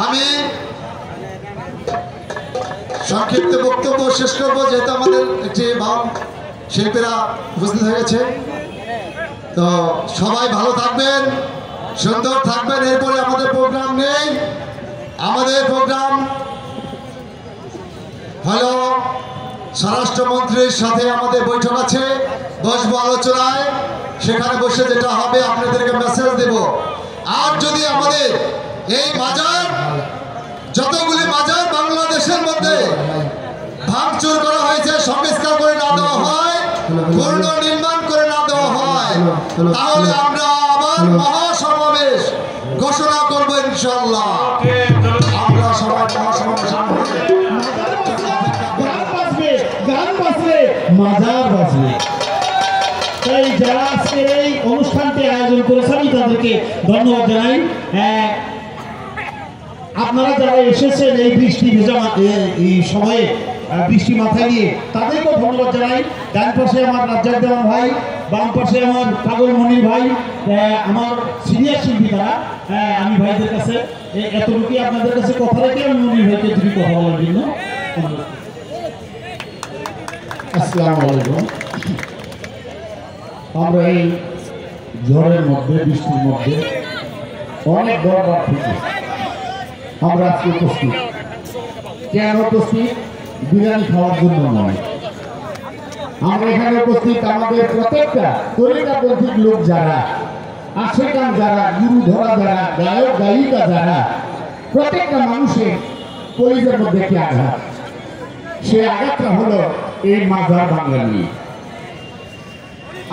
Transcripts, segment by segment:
আমি সংক্ষিপ্ত বক্তব্য শেষ করব, যেহেতু আমাদের একটি বাম শিল্পীরা উপস্থিত হয়ে গেছে। তো সবাই ভালো থাকবেন, সুন্দর থাকবেন। এরপরে আমাদের প্রোগ্রাম নেই, আমাদের প্রোগ্রাম হলো স্বরাষ্ট্রমন্ত্রীর সাথে আমাদের বৈঠক আছে, বসবো আলোচনায়। সেখানে বসে যেটা হবে আপনাদেরকে মেসেজ দেব। আর যদি আমাদের এই বাজার, যতগুলি বাজার বাংলাদেশের মধ্যে ভাঙচুর করা হয়েছে, সংস্কার করে না দেওয়া হয়, পুনর্নির্মাণ করে না দেওয়া হয়, তাহলে আমরা আবার মহাসমাবেশ ঘোষণা করবো ইনশাআল্লাহ। আমরা সবাই মহাসমাবেশ মাজার বাজবে। তাই যারা আজকে এই অনুষ্ঠানটি আয়োজন করেছেন তাদেরকে ধন্যবাদ জানাই। আপনারা যারা এসেছেন এই বৃষ্টি ভেজা এই সময়ে বৃষ্টি মাথায় নিয়ে, তাদেরকেও ধন্যবাদ জানাই। ডান পাশে আমার রাজ্জাক দেওয়ান ভাই, বাম পাশে আমার পাগল মনির ভাই, আমার সিনিয়র শিল্পী তারা। আমি ভাইদের কাছে এতটুকুই আপনাদের কাছে কথা রেখে আমি মনির ভাইকে দুটি কথা বলার জন্য। আসসালামু আলাইকুম। আমরা এই ঝড়ের মধ্যে, বৃষ্টির মধ্যে অনেক দরবার থেকে আমরা আজকে উপস্থিত। কেন উপস্থিত? বিরিয়ানি খাওয়ার জন্য নয়। আমরা এখানে উপস্থিত আমাদের প্রত্যেকটা তরিকাপন্থী লোক যারা, আশেকান যারা, গুরু ধরা যারা, গায়ক গায়িকা যারা, প্রত্যেকটা মানুষের পরিচয়ের মধ্যে একটি আঘাত। সে আঘাতটা হলো এই মাজার বাংলা নিয়ে।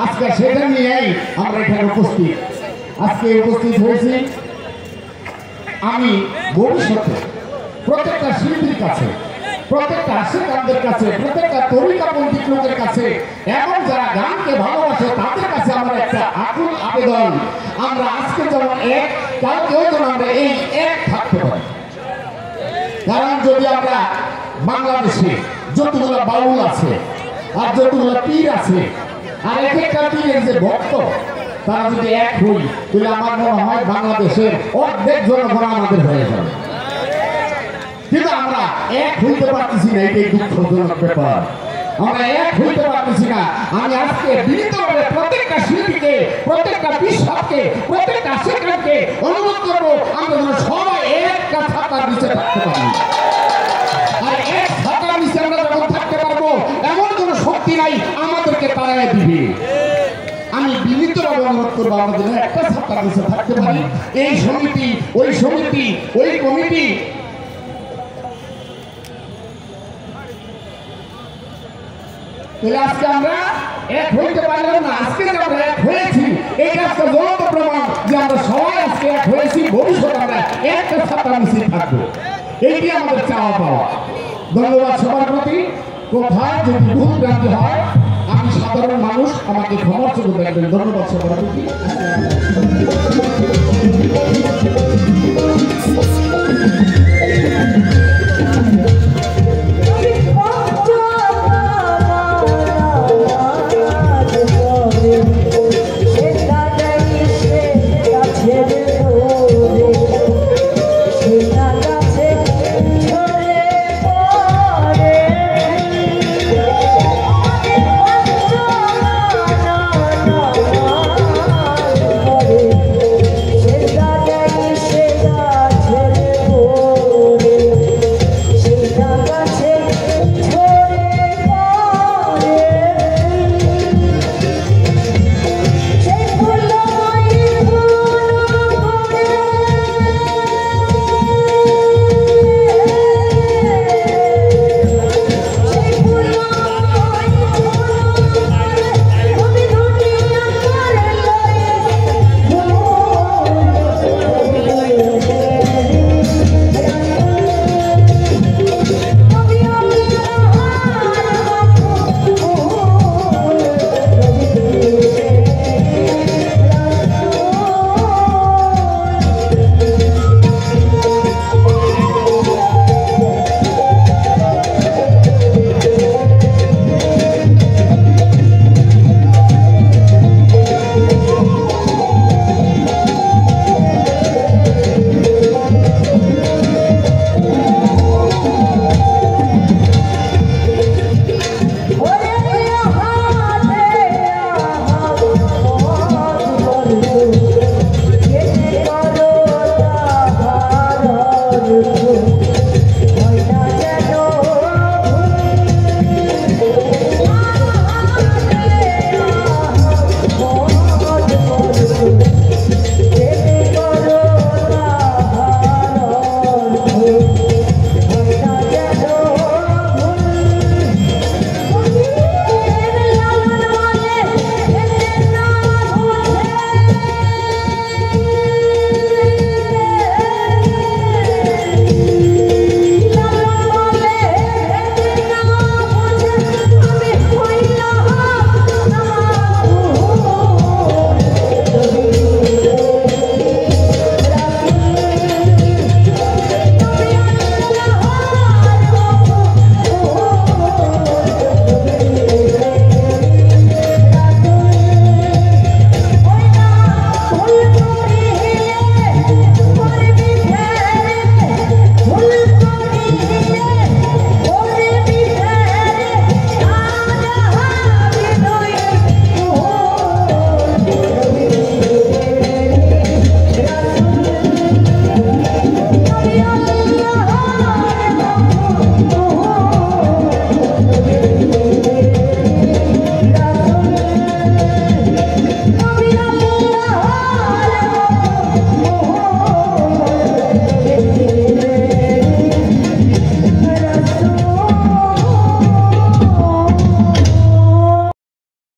আজকে সেটা নিয়েই আমরা এখানে উপস্থিত। আজকে উপস্থিত হয়েছি আমি ভবিষ্যতে প্রত্যেকটা শিল্পীর কাছে, প্রত্যেকটা আশেকানদের কাছে, প্রত্যেকটা তরিকাপন্থী লোকের কাছে এবং যারা গানকে ভালোবাসে তাদের কাছে আমার একটা আকুল আবেদন, আমরা আজকে যেমন এক, কালকেও যেন আমরা এই এক থাকতে পারি। কারণ যদি আমরা বাংলাদেশে যতগুলো বাউল আছে আর যতগুলো পীর আছে, আর এক একটা পীরের যে ভক্ত, তারা যদি এক হই, তাহলে আমার মনে হয় বাংলাদেশের অর্ধেক জনগণ আমাদের হয়ে যাবে। কিন্তু আমরা এক হইতে পারতেছি না, এটাই দুঃখজনক ব্যাপার। আমরা এক হইতে পারতেছি না। আমি আজকে বিনীতভাবে প্রত্যেকটা শিল্পীকে, প্রত্যেকটা বিশ্বাসকে, প্রত্যেকটা আশেকানকে অনুরোধ করবো, আমরা যেন সবাই একটা ছাতার নিচে থাকতে পারি। আর এক ছাতার নিচে আমরা যখন থাকতে পারবো, এমন কোনো শক্তি নাই আমাদেরকে তাড়ায় দিবে। আমি বিনীতভাবে অনুরোধ করবো, আমাদের একটা ছাতার নিচে থাকতে পারি। এই সমিতি, ওই সমিতি, ওই কমিটি, আজকে আমরা এক হইতে পারলাম না। আজকে যে আমরা এক হয়েছি, এই কাজটা জ্বলন্ত প্রমাণ যে আমরা সবাই আজকে এক হয়েছি। ভবিষ্যতে আমরা একটা ছাতার নিচে থাকবো, এইটি আমাদের চাওয়া পাওয়া। ধন্যবাদ সবার প্রতি। কোথায় যদি ভুল ভ্রান্তি হয়, আমি সাধারণ মানুষ, আমাকে ক্ষমার চোখে দেখবেন। ধন্যবাদ সবার প্রতি।